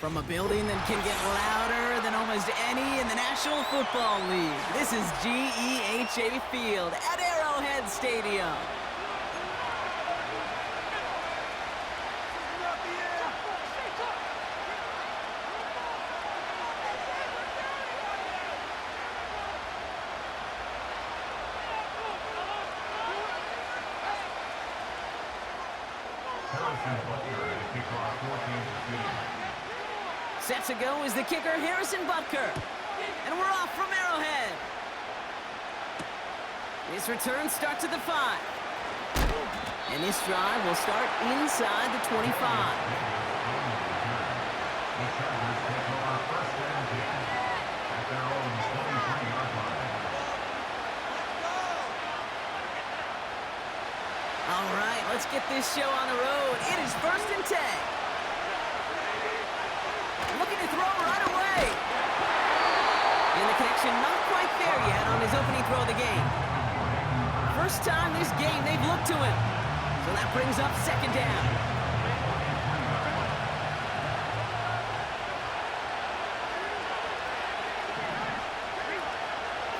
From a building that can get louder than almost any in the National Football League, this is GEHA Field at Arrowhead Stadium. Set to go is the kicker, Harrison Butker. And we're off from Arrowhead. This return starts at the 5. And this drive will start inside the 25. All right, let's get this show on the road. It is 1st and 10. Looking to throw right away. And the connection not quite there yet on his opening throw of the game. First time this game they've looked to him. So that brings up 2nd down.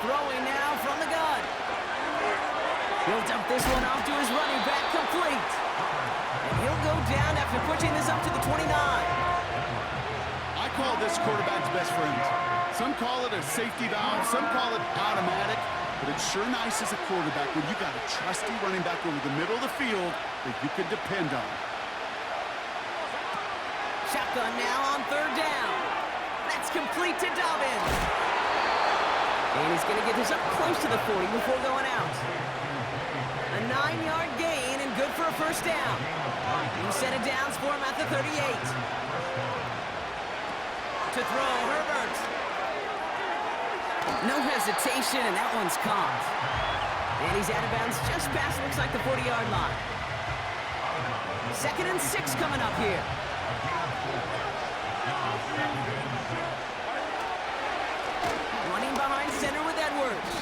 Throwing now from the gun. He'll dump this one off to his running back, complete. And he'll go down after pushing this up to the 29. I call this quarterback's best friend. Some call it a safety valve, some call it automatic, but it's sure nice as a quarterback when you got a trusty running back over the middle of the field that you can depend on. Shotgun now on 3rd down. That's complete to Dobbins. And he's going to get this up close to the 40 before going out. A 9-yard gain and good for a 1st down. New set of downs for him at the 38. To throw, Herbert. No hesitation, and that one's caught. And he's out of bounds just past, looks like, the 40-yard line. 2nd and 6 coming up here. Running behind center with Edwards.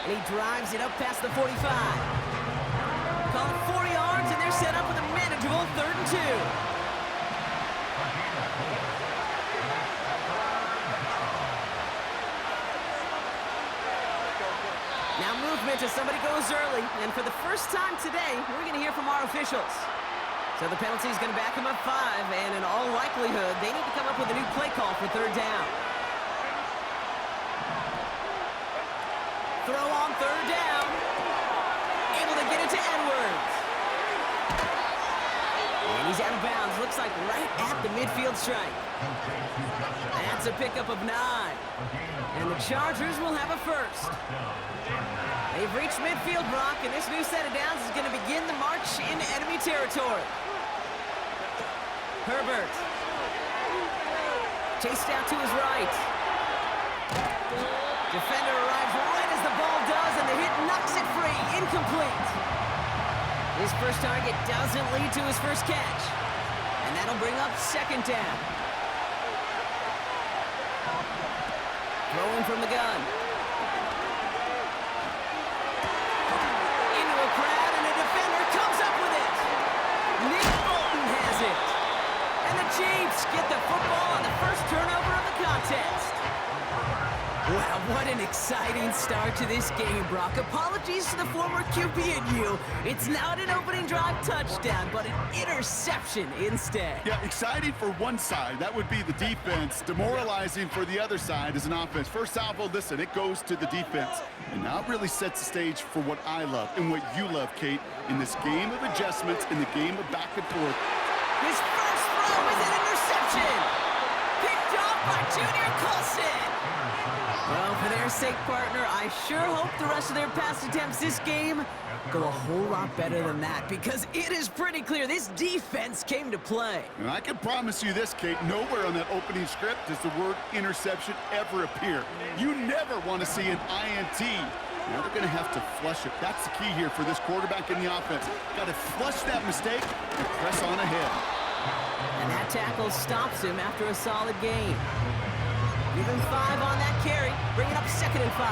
And he drives it up past the 45. Call it 4 yards, and they're set up with a manageable 3rd and 2. Now movement as somebody goes early, and for the first time today, we're going to hear from our officials. So the penalty is going to back them up 5, and in all likelihood, they need to come up with a new play call for 3rd down. Throw on 3rd down. Able to get it to Edwards. And he's out of bounds, looks like right at the midfield stripe. That's a pickup of 9. And the Chargers will have a 1st. They've reached midfield, Brock, and this new set of downs is going to begin the march into enemy territory. Herbert. Chased out to his right. Defender arrives right as the ball does, and the hit knocks it free. Incomplete. His first target doesn't lead to his first catch. And that'll bring up 2nd down. Throwing from the gun. Into a crowd, and a defender comes up with it. Nick Bolton has it. And the Chiefs get the football on the first turnover of the contest. Wow, what an exciting start to this game, Brock. Apologies to the former QB and you. It's not an opening drive touchdown, but an interception instead. Yeah, exciting for one side. That would be the defense. Demoralizing for the other side as an offense. First salvo, listen, it goes to the defense. And now it really sets the stage for what I love and what you love, Kate, in this game of adjustments, in the game of back and forth. His first throw is an interception. Picked off by Junior Colson. Well, for their sake, partner, I sure hope the rest of their pass attempts this game go a whole lot better than that, because it is pretty clear this defense came to play. And I can promise you this, Kate, nowhere on that opening script does the word interception ever appear. You never want to see an INT. Now they're going to have to flush it. That's the key here for this quarterback in the offense. Got to flush that mistake and press on ahead. And that tackle stops him after a solid gain. Give him 5 on that carry, bring it up 2nd and 5.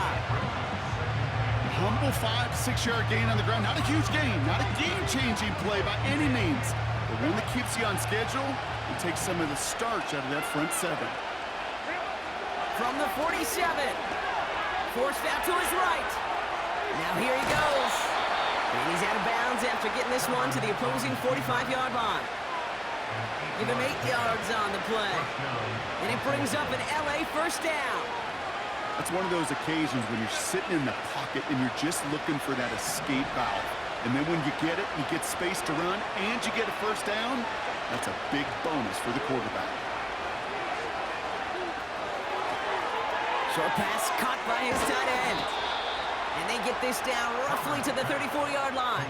Humble 5 to 6 yard gain on the ground. Not a huge gain, not a game-changing play by any means. But The one that keeps you on schedule and takes some of the starch out of that front seven. From the 47. Forced out to his right. Now here he goes. And he's out of bounds after getting this one to the opposing 45-yard line. Give him 8 yards on the play. And it brings up an LA first down. That's one of those occasions when you're sitting in the pocket and you're just looking for that escape valve. And then when you get it, you get space to run, and you get a first down. That's a big bonus for the quarterback. Short pass caught by his tight end. And they get this down roughly to the 34-yard line.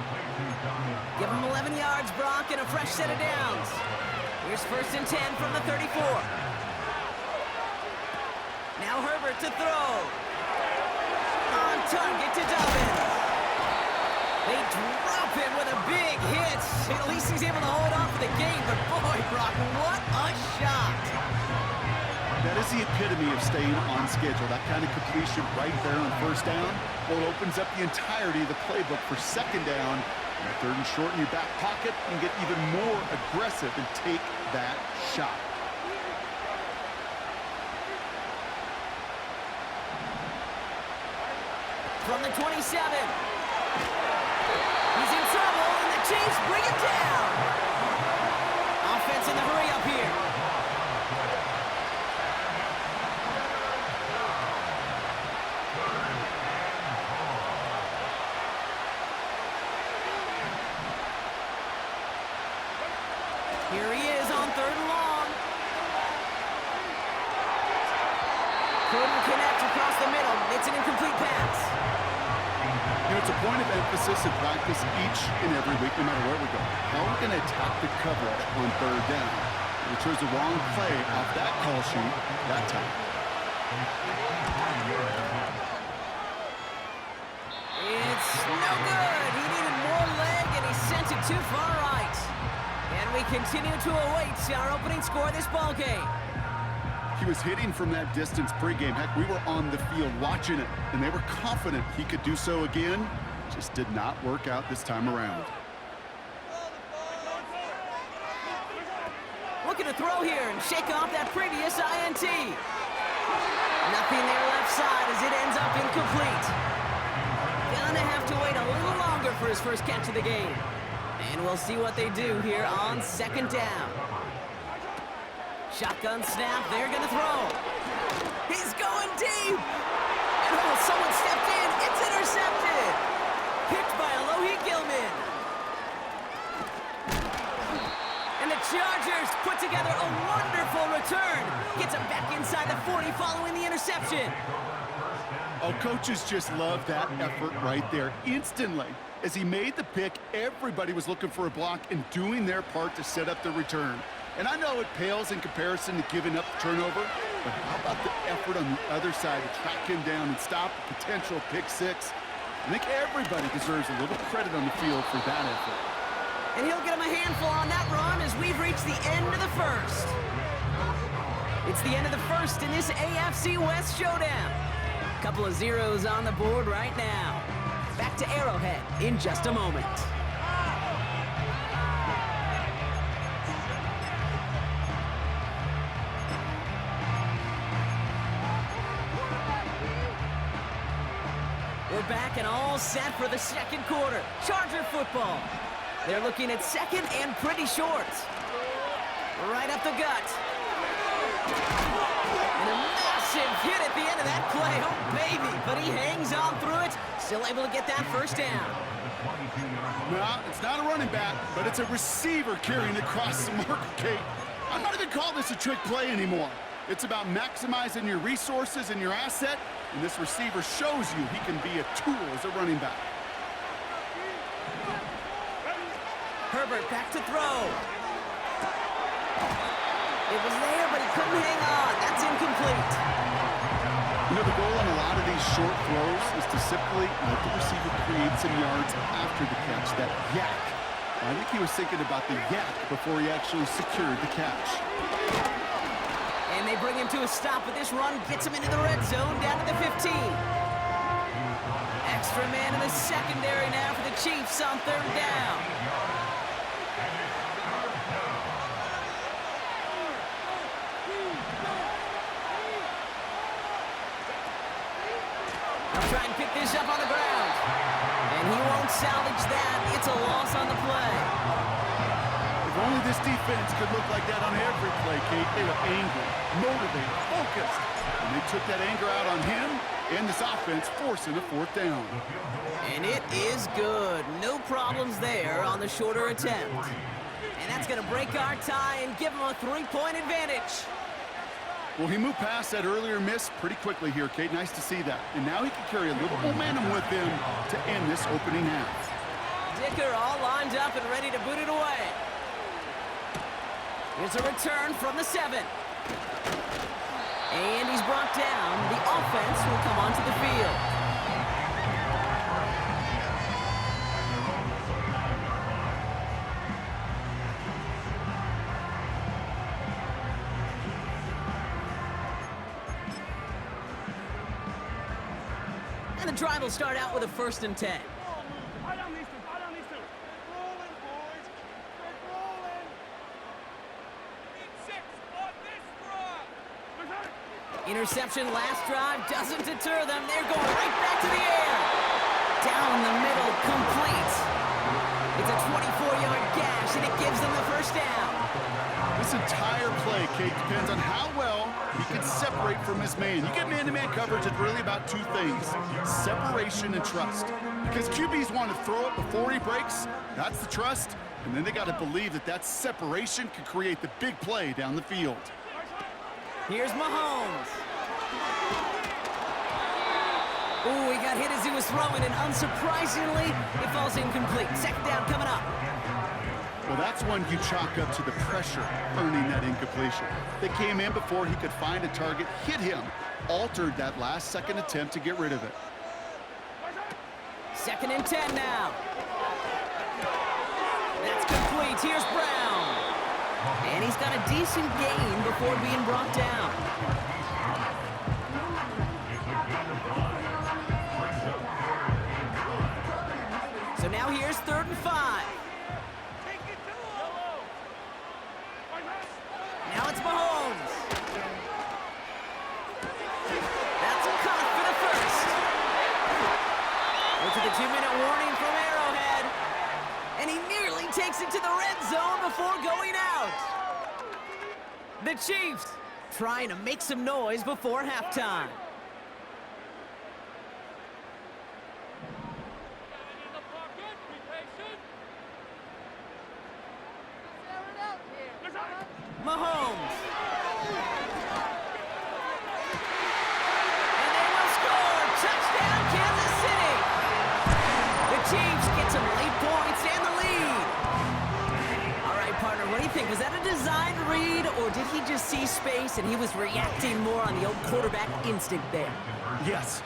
Give him 11 yards, Brock, and a fresh set of downs. Here's 1st and 10 from the 34. Now Herbert to throw. On target to Dobbins. They drop him with a big hit. At least he's able to hold on for the game, but boy, Brock, what a shot. That is the epitome of staying on schedule. That kind of completion right there on first down, well, opens up the entirety of the playbook for second down. And 3rd and short in your back pocket, and get even more aggressive and take that shot. From the 27. He's in trouble, and the Chiefs bring him down. Offense in the hurry up here. Here he is on 3rd and long. Couldn't connect across the middle. It's an incomplete pass. You know, it's a point of emphasis in practice each and every week, no matter where we go. How are we going to attack the coverage on 3rd down? We chose the wrong play off that call sheet that time. It's no good. He needed more leg, and he sent it too far right. And we continue to await our opening score of this ball game. He was hitting from that distance pregame. Heck, we were on the field watching it, and they were confident he could do so again. Just did not work out this time around. Looking to throw here and shake off that previous INT. Nothing there left side as it ends up incomplete. Gonna have to wait a little longer for his first catch of the game. And we'll see what they do here on 2nd down. Shotgun snap, they're gonna throw. He's going deep! And oh, someone stepped in, it's intercepted! Picked by Alohi Gilman. And the Chargers put together a wonderful return. Gets him back inside the 40 following the interception. Oh, coaches just love that effort right there. Instantly, as he made the pick, everybody was looking for a block and doing their part to set up the return. And I know it pales in comparison to giving up the turnover, but how about the effort on the other side to track him down and stop a potential pick six? I think everybody deserves a little credit on the field for that effort. And he'll get him a handful on that run as we've reached the end of the first. It's the end of the first in this AFC West showdown. Couple of zeros on the board right now. Back to Arrowhead in just a moment. We're back and all set for the second quarter. Charger football. They're looking at second and pretty short. Right up the gut. And a massive hit at the end of that play. Oh, baby. But he hangs on through it. Still able to get that first down. No, it's not a running back, but it's a receiver carrying across the marker, Kate. I'm not even calling this a trick play anymore. It's about maximizing your resources and your asset, and this receiver shows you he can be a tool as a running back. Herbert back to throw. It was there, but he couldn't hang on. That's incomplete. You know, the goal on a lot of these short throws is to simply let the receiver create some yards after the catch, that yak. I think he was thinking about the yak before he actually secured the catch. And they bring him to a stop with this run, gets him into the red zone, down to the 15. Extra man in the secondary now for the Chiefs on 3rd down. He'll try and pick this up on the ground. And he won't salvage that. It's a loss on the play. If only this defense could look like that on every play, Kate. They were angry, motivated, focused. And they took that anger out on him and this offense, forcing a fourth down. And it is good. No problems there on the shorter attempt. And that's going to break our tie and give him a 3-point advantage. Well, he moved past that earlier miss pretty quickly here, Kate. Nice to see that. And now he can carry a little momentum with him to end this opening half. Dicker all lined up and ready to boot it away. Here's a return from the 7. And he's brought down. The offense will come onto the field. And the drive will start out with a 1st and 10. Interception last drive doesn't deter them. They're going right back to the air. Down the middle, complete. It's a 24-yard gash, and it gives them the 1st down. This entire play, Kate, depends on how well he can separate from his man. You get man-to-man coverage, it's really about 2 things, separation and trust. Because QBs want to throw it before he breaks, that's the trust, and then they got to believe that that separation can create the big play down the field. Here's Mahomes. Ooh, he got hit as he was throwing, and unsurprisingly, it falls incomplete. 2nd down coming up. Well, that's one you chalk up to the pressure earning that incompletion. They came in before he could find a target, hit him, altered that last-second attempt to get rid of it. 2nd and 10 now. That's complete. Here's Brown. And he's got a decent gain before being brought down. So now here's 3rd and 5. Now it's Mahomes. That's caught for the 1st. Into the 2-minute warning from Arrowhead. And he nearly takes it to the red zone before going out. The Chiefs trying to make some noise before halftime. Mahomes. And they will score. Touchdown, Kansas City. The Chiefs get some late points and the lead. All right, partner, what do you think? Was that a design read, or did he just see space and he was reacting more on the old quarterback instinct there? Yes.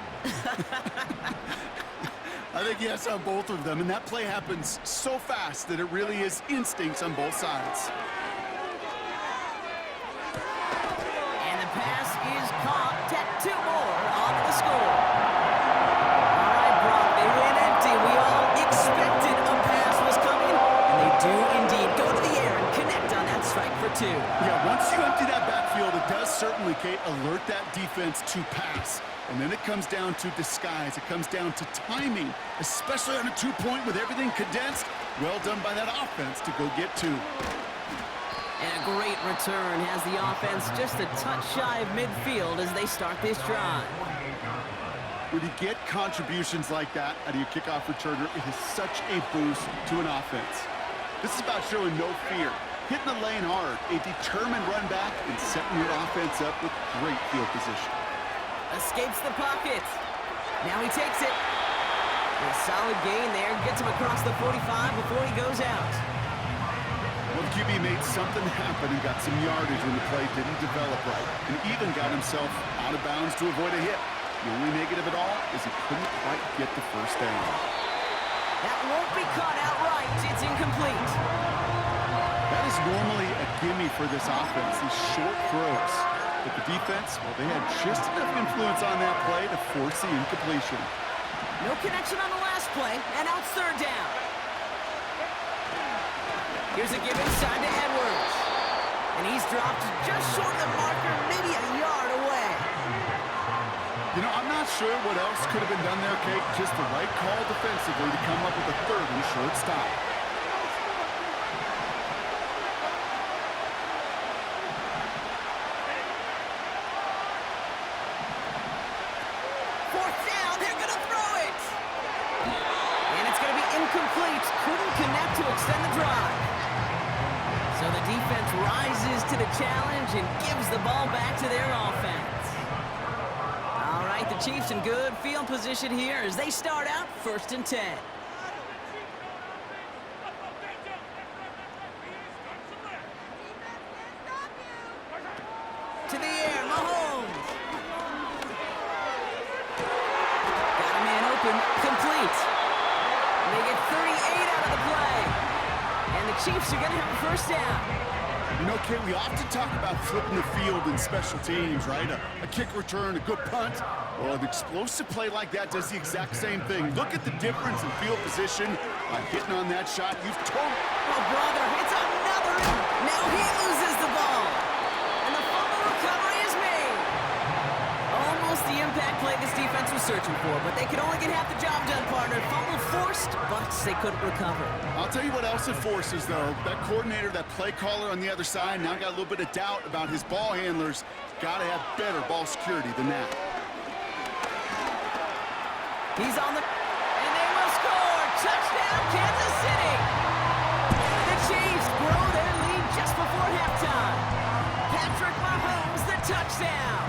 I think yes on both of them, and that play happens so fast that it really is instincts on both sides. Pass is caught. Tack 2 more onto the score. All right, Brock, they went empty. We all expected a pass was coming, and they do indeed go to the air and connect on that strike for 2. Yeah, once you empty that backfield, it does certainly, Kate, alert that defense to pass. And then it comes down to disguise. It comes down to timing, especially on a 2-point with everything condensed. Well done by that offense to go get 2. And a great return has the offense just a touch shy of midfield as they start this drive. When you get contributions like that out of your kickoff returner, it is such a boost to an offense. This is about showing no fear, hitting the lane hard, a determined run back, and setting your offense up with great field position. Escapes the pocket. Now he takes it. A solid gain there. Gets him across the 45 before he goes out. Well, the QB made something happen and got some yardage when the play didn't develop right, and even got himself out of bounds to avoid a hit. The only negative at all is he couldn't quite get the 1st down. That won't be caught outright. It's incomplete. That is normally a gimme for this offense, these short throws. But the defense, well, they had just enough influence on that play to force the incompletion. No connection on the last play, and now it's 3rd down. Here's a give inside to Edwards. And he's dropped just short of the marker, maybe a yard away. You know, I'm not sure what else could have been done there, Kate. Just the right call defensively to come up with a third and short stop. Fourth down, they're going to throw it. And it's going to be incomplete. Couldn't connect to extend the drive. So the defense rises to the challenge and gives the ball back to their offense. All right, the Chiefs in good field position here as they start out 1st and 10. To the air, Mahomes. Got a man open, complete. They get 38 out of the play. And the Chiefs are going to have a 1st down. You know, Kate, we often talk about flipping the field in special teams, right? A kick return, a good punt. Well, an explosive play like that does the exact same thing. Look at the difference in field position by hitting on that shot. You've totally... Oh, brother, it's another. Now he loses the ball. And the fumble recovery is made. Almost the impact play this defense was searching for, but they could only get half the job done, partner. Fumble forced, but they couldn't recover. I'll tell you what else it forces, though. That coordinator, that play caller on the other side, now got a little bit of doubt about his ball handlers. Got to have better ball security than that. He's on the... And they will score! Touchdown, Kansas City! The Chiefs grow their lead just before halftime. Patrick Mahomes, the touchdown!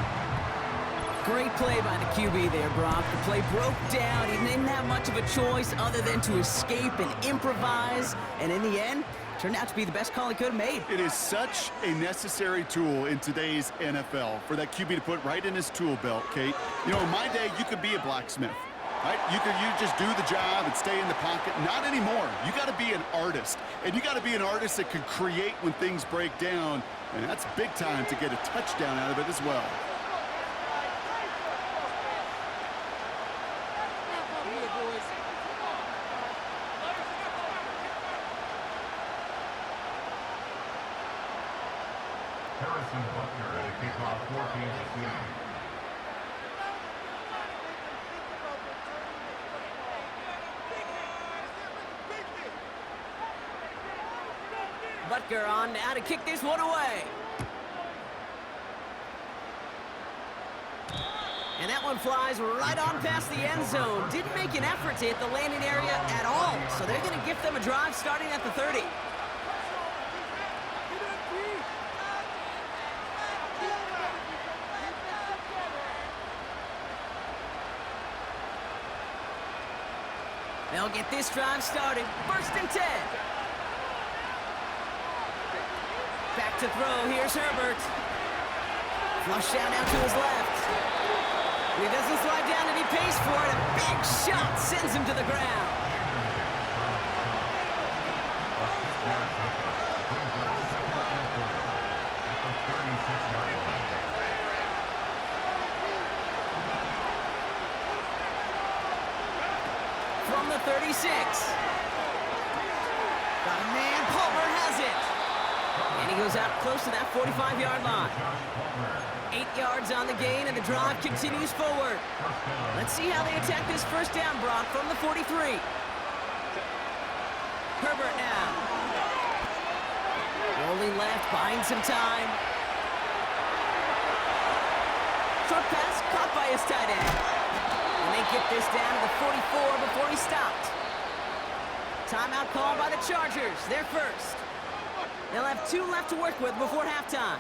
Great play by the QB there, Brock. The play broke down. He didn't have much of a choice other than to escape and improvise. And in the end, turned out to be the best call he could have made. It is such a necessary tool in today's NFL for that QB to put right in his tool belt, Kate. You know, in my day, you could be a blacksmith. Right? You just do the job and stay in the pocket. Not anymore. You got to be an artist. And you got to be an artist that can create when things break down. And that's big time to get a touchdown out of it as well. Harrison Butker at the kickoff, 14-0. Butker on now to kick this one away. And that one flies right on past the end zone. Didn't make an effort to hit the landing area at all. So they're going to gift them a drive starting at the 30. They'll get this drive started. 1st and 10. Back to throw. Here's Herbert. Flush down now to his left. He doesn't slide down and he pays for it. A big shot sends him to the ground. From the 36. Got a man. Palmer has it. And he goes out close to that 45-yard line. 8 yards on the gain, and the drive continues forward. Let's see how they attack this 1st down, Brock, from the 43. Herbert now. Rolling left, buying some time. Short pass caught by his tight end. And they get this down to the 44 before he stopped. Timeout called by the Chargers. They're first. They'll have 2 left to work with before halftime.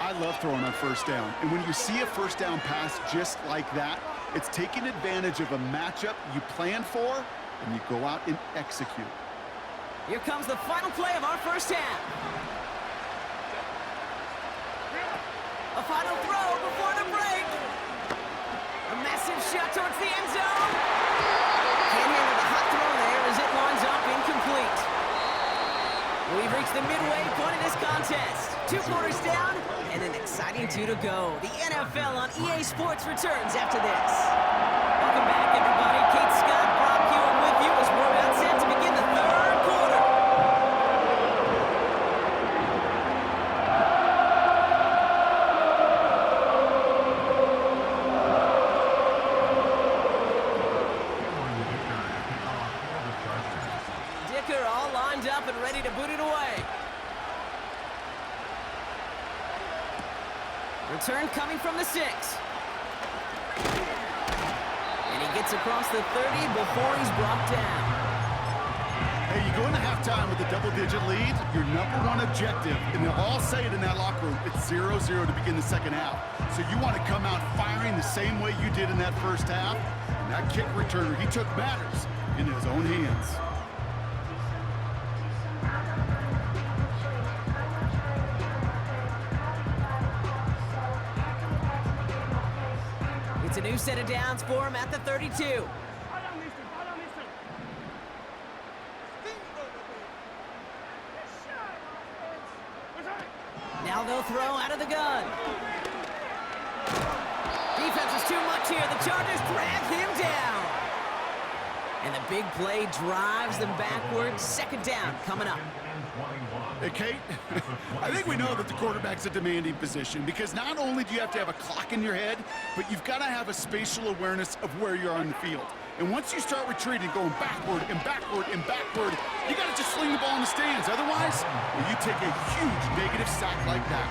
I love throwing on 1st down. And when you see a 1st down pass just like that, it's taking advantage of a matchup you plan for, and you go out and execute. Here comes the final play of our 1st half. A final throw before the break. A massive shot towards the end zone. Can't handle the hot throw there as it lines up incomplete. We've reached the midway point of this contest. 2 quarters down and an exciting 2 to go. The NFL on EA Sports returns after this. Welcome back, everybody. Kate Scott, Brock Hewitt with you as we're about set to begin the 3rd quarter. Return coming from the 6. And he gets across the 30 before he's brought down. Hey, you go into halftime with a double-digit lead, your number one objective, and they'll all say it in that locker room, it's 0-0 to begin the second half. So you want to come out firing the same way you did in that first half. And that kick returner, he took matters into his own hands. It's a new set of downs for him at the 32. Now they'll throw out of the gun. Defense is too much here. The Chargers drag him down. And the big play drives them backwards. Second down coming up. Hey, Kate, I think we know that the quarterback's a demanding position because not only do you have to have a clock in your head, but you've got to have a spatial awareness of where you are on the field. And once you start retreating, going backward and backward and backward, you got to just sling the ball in the stands. Otherwise, well, you take a huge negative sack like that.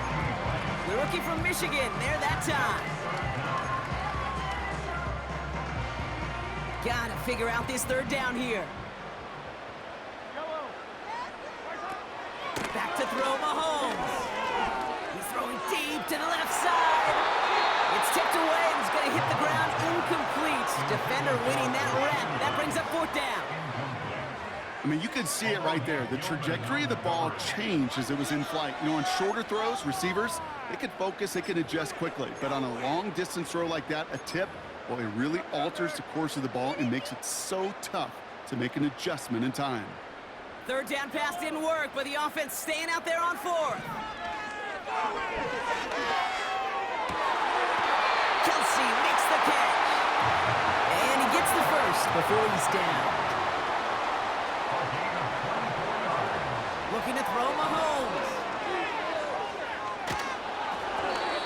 The rookie from Michigan, there that time. Got to figure out this third down here. Back to throw Mahomes. He's throwing deep to the left side. It's tipped away and it's going to hit the ground incomplete. Defender winning that rep. That brings up fourth down. I mean, you can see it right there. The trajectory of the ball changed as it was in flight. You know, on shorter throws, receivers, they can focus, they can adjust quickly. But on a long-distance throw like that, a tip, well, it really alters the course of the ball and makes it so tough to make an adjustment in time. Third down pass didn't work, but the offense staying out there on fourth. Kelsey makes the catch. And he gets the first before he's down. Looking to throw Mahomes.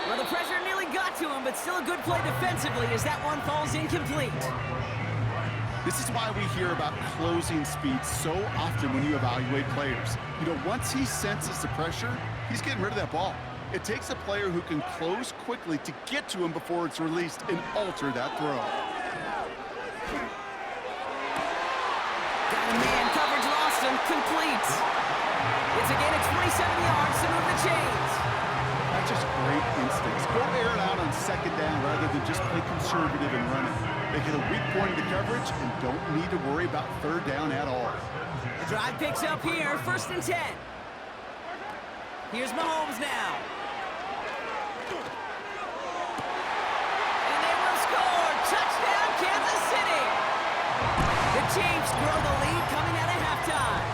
Well, the pressure nearly got to him, but still a good play defensively as that one falls incomplete. This is why we hear about closing speed so often when you evaluate players. You know, once he senses the pressure, he's getting rid of that ball. It takes a player who can close quickly to get to him before it's released and alter that throw. Got a man, coverage lost him, complete. It's a gain of 27 yards to move the chains. That's just great instincts. Go air it out on second down rather than just play conservative and run it. They hit a weak point in the coverage and don't need to worry about third down at all. The drive picks up here, 1st and 10. Here's Mahomes now. And they will score. Touchdown, Kansas City. The Chiefs grow the lead coming out of halftime.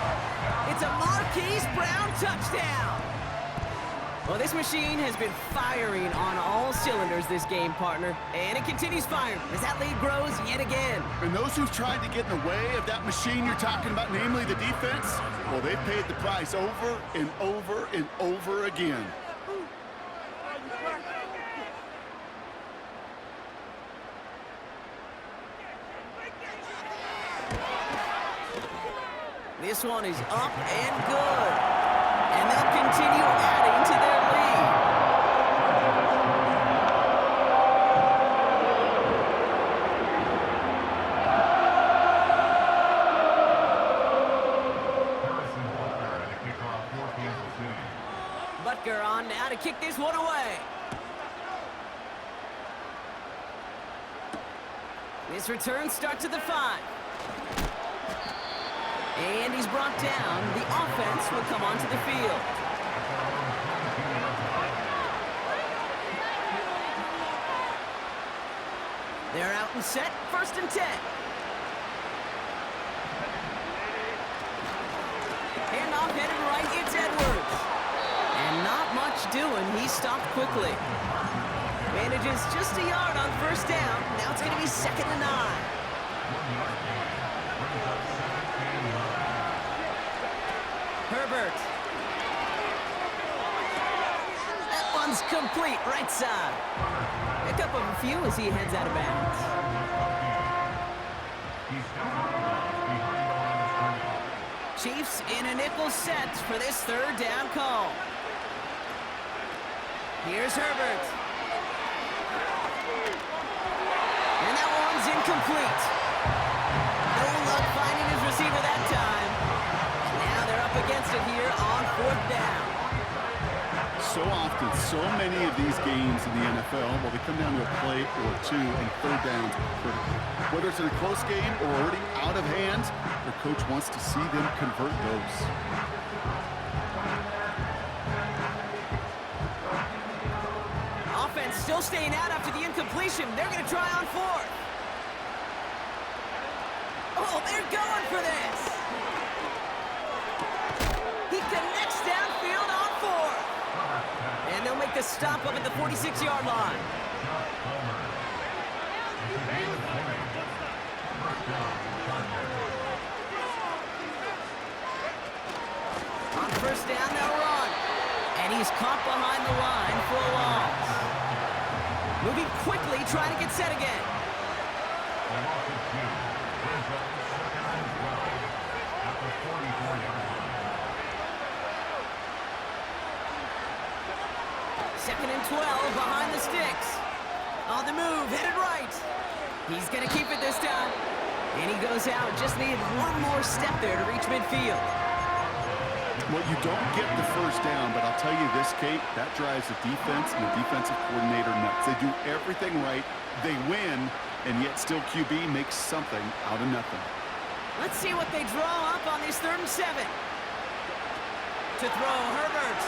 It's a Marquise Brown touchdown. Well, this machine has been firing on all cylinders this game, partner. And it continues firing as that lead grows yet again. And those who've tried to get in the way of that machine you're talking about, namely the defense, well, they've paid the price over and over and over again. This one is up and good. And they'll continue adding to their lead. Butker on now to kick this one away. This return starts at the 5. And he's brought down. The offense will come onto the field. They're out and set. 1st and 10. Handoff headed right. It's Edwards. And not much doing. He stopped quickly. Manages just a yard on 1st down. Now it's going to be 2nd and 9. Herbert. That one's complete, right side. Pick up a few as he heads out of bounds. Chiefs in a nickel set for this 3rd down call. Here's Herbert. And that one's incomplete. No luck finding his receiver that time. Now they're up against it here on 4th down. So often, so many of these games in the NFL, well, they come down to a play or two, and 3rd downs are critical. Whether it's in a close game or already out of hand, their coach wants to see them convert those. Offense still staying out after the incompletion. They're going to try on 4th. Oh, they're going for this. He connects downfield on 4th. And they'll make the stop up at the 46-yard line. On 1st down, they'll run. And he's caught behind the line for a loss. Moving quickly, trying to get set again. Second and 12 behind the sticks. On the move, headed right. He's going to keep it this time. And he goes out. Just needed one more step there to reach midfield. Well, you don't get the 1st down, but I'll tell you this, Kate, that drives the defense and the defensive coordinator nuts. They do everything right, they win, and yet still QB makes something out of nothing. Let's see what they draw up on this 3rd and 7. To throw, Herbert.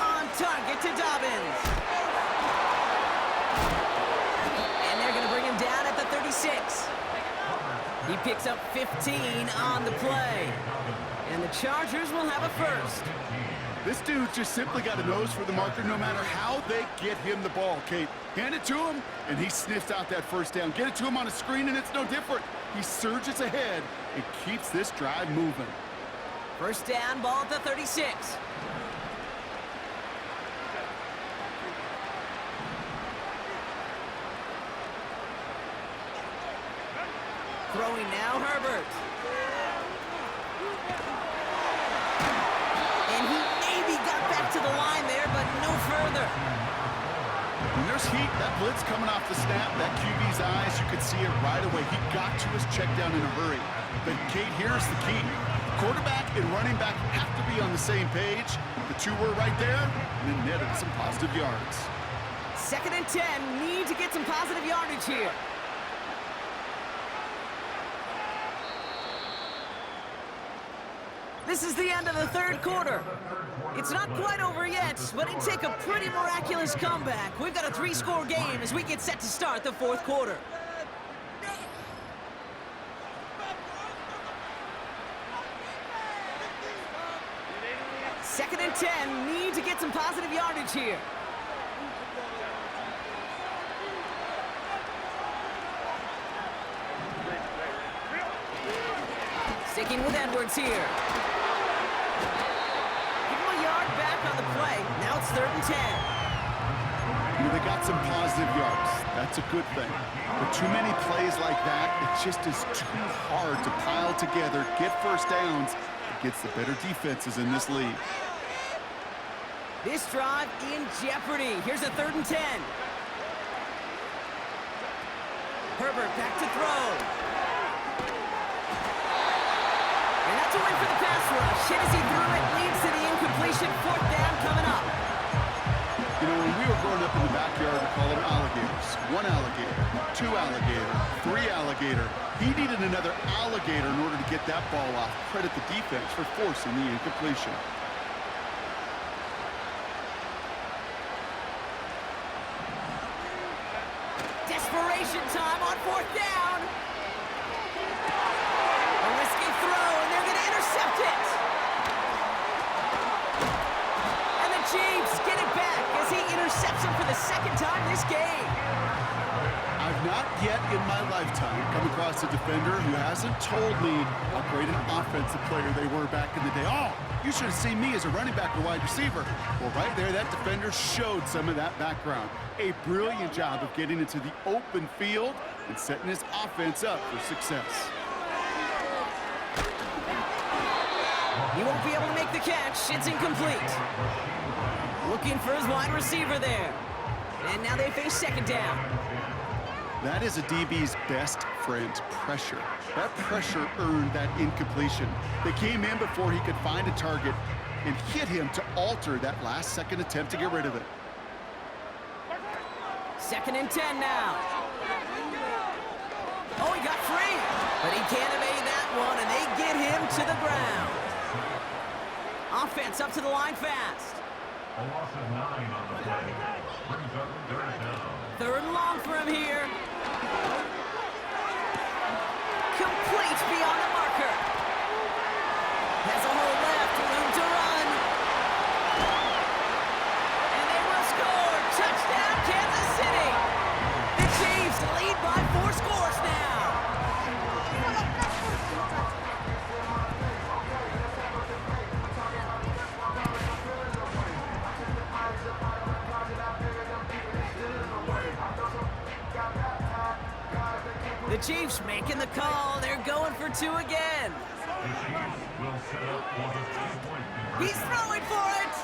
On target to Dobbins. And they're going to bring him down at the 36. He picks up 15 on the play. And the Chargers will have a 1st. This dude just simply got a nose for the marker no matter how they get him the ball, Kate. Hand it to him, and he sniffs out that 1st down. Get it to him on a screen, and it's no different. He surges ahead and keeps this drive moving. 1st down, ball at the 36. Throwing now, Herbert. And he maybe got back to the line there, but no further. When there's heat, that blitz coming off the snap, that QB's eyes, you could see it right away. He got to his check down in a hurry. But, Kate, here's the key. Quarterback and running back have to be on the same page. The two were right there, and it netted some positive yards. 2nd and 10, need to get some positive yardage here. This is the end of the 3rd quarter. It's not quite over yet, but it'd take a pretty miraculous comeback. We've got a 3-score game as we get set to start the 4th quarter. Second and 10, need to get some positive yardage here. Sticking with Edwards here. Give him a yard back on the play. Now it's 3rd and 10. You know, they got some positive yards. That's a good thing. But too many plays like that, it just is too hard to pile together, get 1st downs against the better defenses in this league. This drive in jeopardy. Here's a 3rd and 10. Herbert back to throw. And that's a win for the pass rush. Hit as he threw it, leads to the incompletion. 4th down coming up. You know, when we were growing up in the backyard, we call them alligators. 1 alligator, 2 alligator, 3 alligator. He needed another alligator in order to get that ball off. Credit the defense for forcing the incompletion. Desperation time on 4th down. A risky throw, and they're going to intercept it. And the Chiefs get it back as he intercepts him for the 2nd time this game. I've not yet in my lifetime come across a defender who hasn't told me how great an offensive player they were back in the day. Oh, you should have seen me as a running back or wide receiver. Well, right there, that defender showed some of that background. A brilliant job of getting into the open field and setting his offense up for success. He won't be able to make the catch. It's incomplete. Looking for his wide receiver there. And now they face second down. That is a DB's best friend, pressure. That pressure earned that incompletion. They came in before he could find a target and hit him to alter that last-second attempt to get rid of it. 2nd and 10 now. Oh, he got free, but he can't evade that one, and they get him to the ground. Offense up to the line fast. A loss of 9 on the play. Brings up 3rd down. 3rd and long for him here. Complete beyond the marker. Has a hole left, room to run. And they will score. Touchdown, Kansas City. The Chiefs lead by 4 scores now. The Chiefs making the call. They're going for 2 again. The Chiefs will set up for the 2-point conversion. He's throwing for it.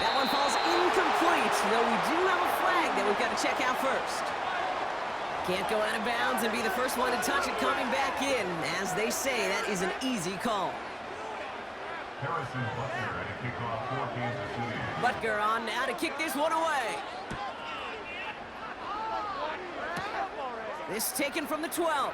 That one falls incomplete, though we do have a flag that we've got to check out first. Can't go out of bounds and be the first one to touch it coming back in. As they say, that is an easy call. Harrison Butker at a kickoff for Kansas City. Butker on now to kick this one away. This taken from the 12.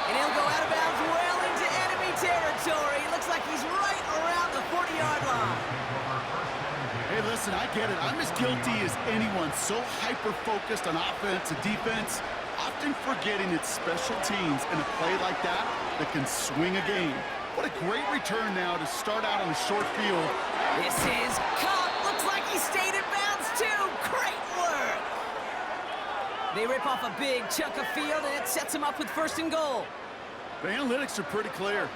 And he'll go out of bounds well into enemy territory. Looks like he's right around the 40-yard line. Hey, listen, I get it. I'm as guilty as anyone. So hyper-focused on offense and defense, often forgetting it's special teams in a play like that that can swing a game. What a great return now to start out on a short field. This is caught. Looks like he stayed in bounds, too. Great work. They rip off a big chunk of field, and it sets him up with 1st and goal. The analytics are pretty clear.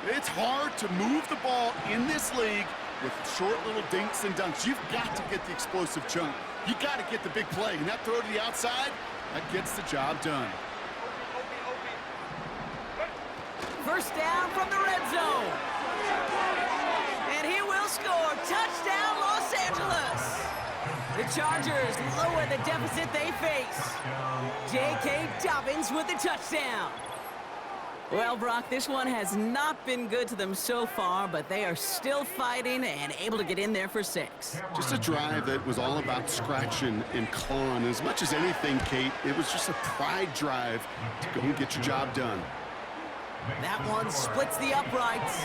It's hard to move the ball in this league with short little dinks and dunks. You've got to get the explosive chunk. You got to get the big play, and that throw to the outside, that gets the job done. 1st down from the red zone. And he will score. Touchdown, Los Angeles. The Chargers lower the deficit they face. J.K. Dobbins with the touchdown. Well, Brock, this one has not been good to them so far, but they are still fighting and able to get in there for 6. Just a drive that was all about scratching and clawing. As much as anything, Kate, it was just a pride drive to go and get your job done. That one splits the uprights.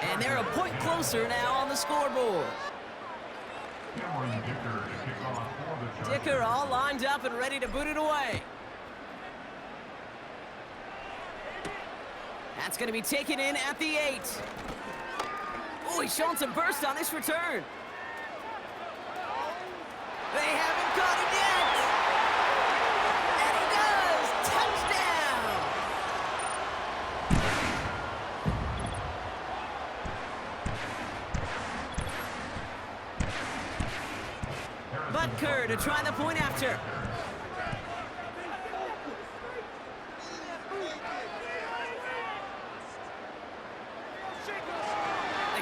And they're a point closer now on the scoreboard. Dicker all lined up and ready to boot it away. That's going to be taken in at the 8. Oh, he's showing some burst on this return. They haven't caught it yet. And he does. Touchdown. Butker to try the point after.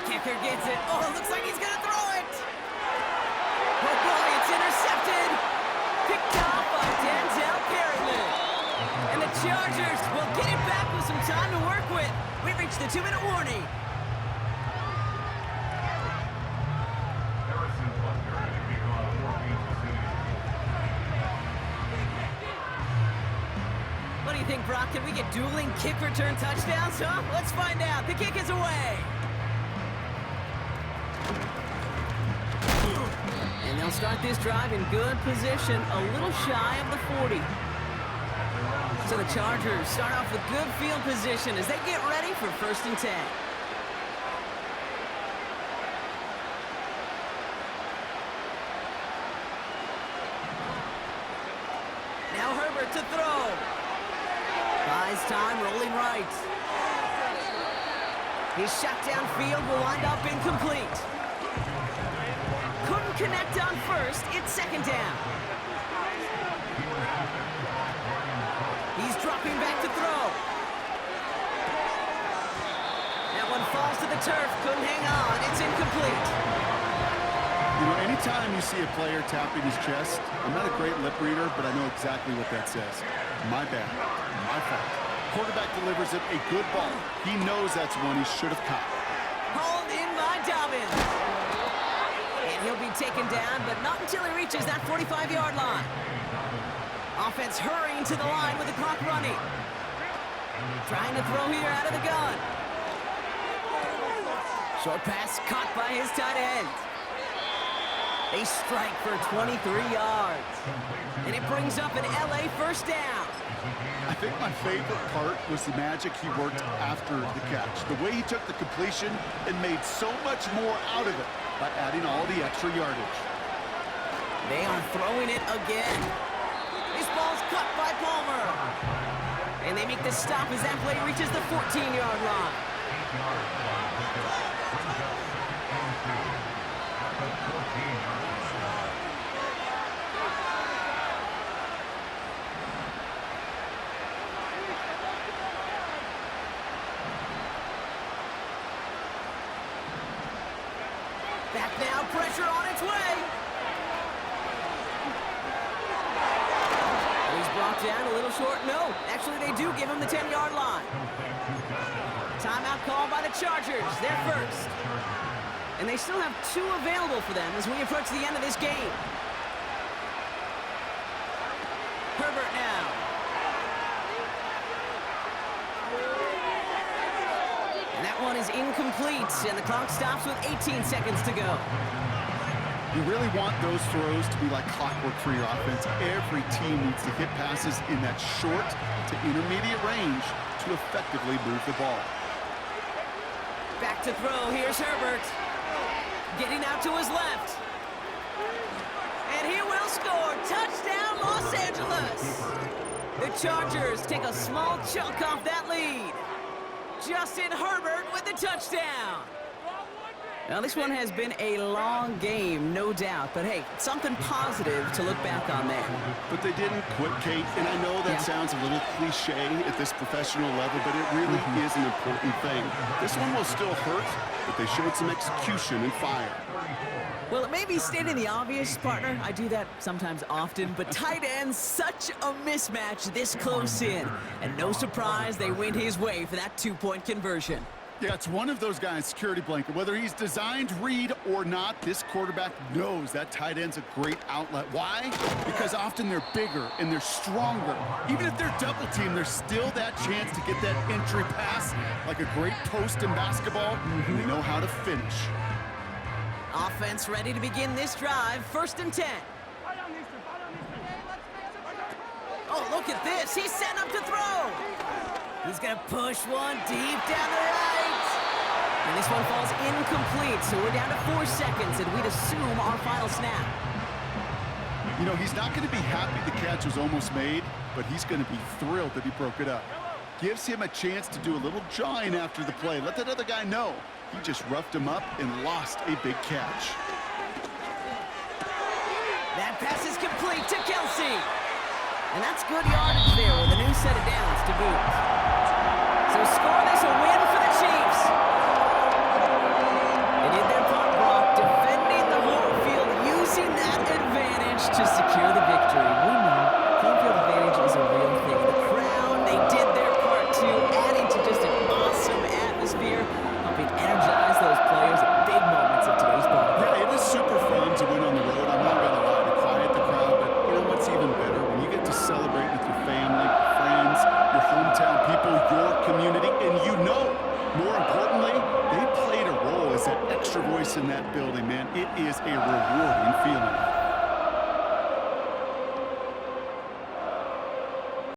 Kicker gets it. Oh, it looks like he's going to throw it. Oh, boy, it's intercepted. Picked off by Denzel Perryman. And the Chargers will get it back with some time to work with. We've reached the 2-minute warning. Harrison Butker at a kickoff for Kansas City. What do you think, Brock? Can we get dueling kick return touchdowns, huh? Let's find out. The kick is away. And they'll start this drive in good position, a little shy of the 40. So the Chargers start off with good field position as they get ready for 1st and 10. Now Herbert to throw. Buys time, rolling right. His shot downfield will wind up incomplete. Couldn't connect on 1st. It's 2nd down. He's dropping back to throw. That one falls to the turf. Couldn't hang on. It's incomplete. You know, anytime you see a player tapping his chest, I'm not a great lip reader, but I know exactly what that says. My bad. My fault. Quarterback delivers it a good ball. He knows that's one he should have caught. Hauled in by Dobbins. And he'll be taken down, but not until he reaches that 45-yard line. Offense hurrying to the line with the clock running. Trying to throw here out of the gun. Short pass caught by his tight end. They strike for 23 yards. And it brings up an LA first down. I think my favorite part was the magic he worked after the catch. The way he took the completion and made so much more out of it by adding all the extra yardage. They are throwing it again. This ball's cut by Palmer. And they make the stop as that play reaches the 14-yard line. Back now, pressure on its way. He's brought down a little short. No, actually they do give him the 10-yard line. Timeout called by the Chargers. They're first. And they still have 2 available for them as we approach the end of this game. Herbert now. And that one is incomplete, and the clock stops with 18 seconds to go. You really want those throws to be like clockwork for your offense. Every team needs to hit passes in that short to intermediate range to effectively move the ball. Back to throw. Here's Herbert. Getting out to his left. And he will score. Touchdown, Los Angeles. The Chargers take a small chunk off that lead. Justin Herbert with the touchdown. Now, this one has been a long game, no doubt. But, hey, something positive to look back on there. But they didn't quit, Kate. And I know that sounds a little cliche at this professional level, but it really is an important thing. This one will still hurt, but they showed some execution and fire. Well, it may be stating the obvious, partner. I do that sometimes often. But tight ends, such a mismatch this close in. And no surprise, they went his way for that 2-point conversion. Yeah, it's one of those guys' security blanket. Whether he's designed read or not, this quarterback knows that tight end's a great outlet. Why? Because often they're bigger and they're stronger. Even if they're double teamed, there's still that chance to get that entry pass like a great post in basketball. And they know how to finish. Offense ready to begin this drive. 1st and 10. Oh, look at this. He's setting up to throw. He's going to push one deep down the right. And this one falls incomplete, so we're down to 4 seconds, and we'd assume our final snap. You know, he's not going to be happy the catch was almost made, but he's going to be thrilled that he broke it up. Gives him a chance to do a little jawing after the play. Let that other guy know. He just roughed him up and lost a big catch. That pass is complete to Kelsey. And that's good yardage there with a new set of downs to boot. So scoreless, a win for the Chiefs. They did their part, Brock, defending the home field, using that advantage to secure the victory. We know home field advantage is a real thing. The crowd, they did their part too, adding to just an awesome atmosphere, helping energize those players at big moments of today's ball. Yeah, it is super fun to win on the road. I'm not going to lie to quiet the crowd, but you know what's even better? When you get to celebrate with your family, friends, your hometown people, your community, and you know, more importantly, they played a role as that extra voice in that building, man. It is a rewarding feeling.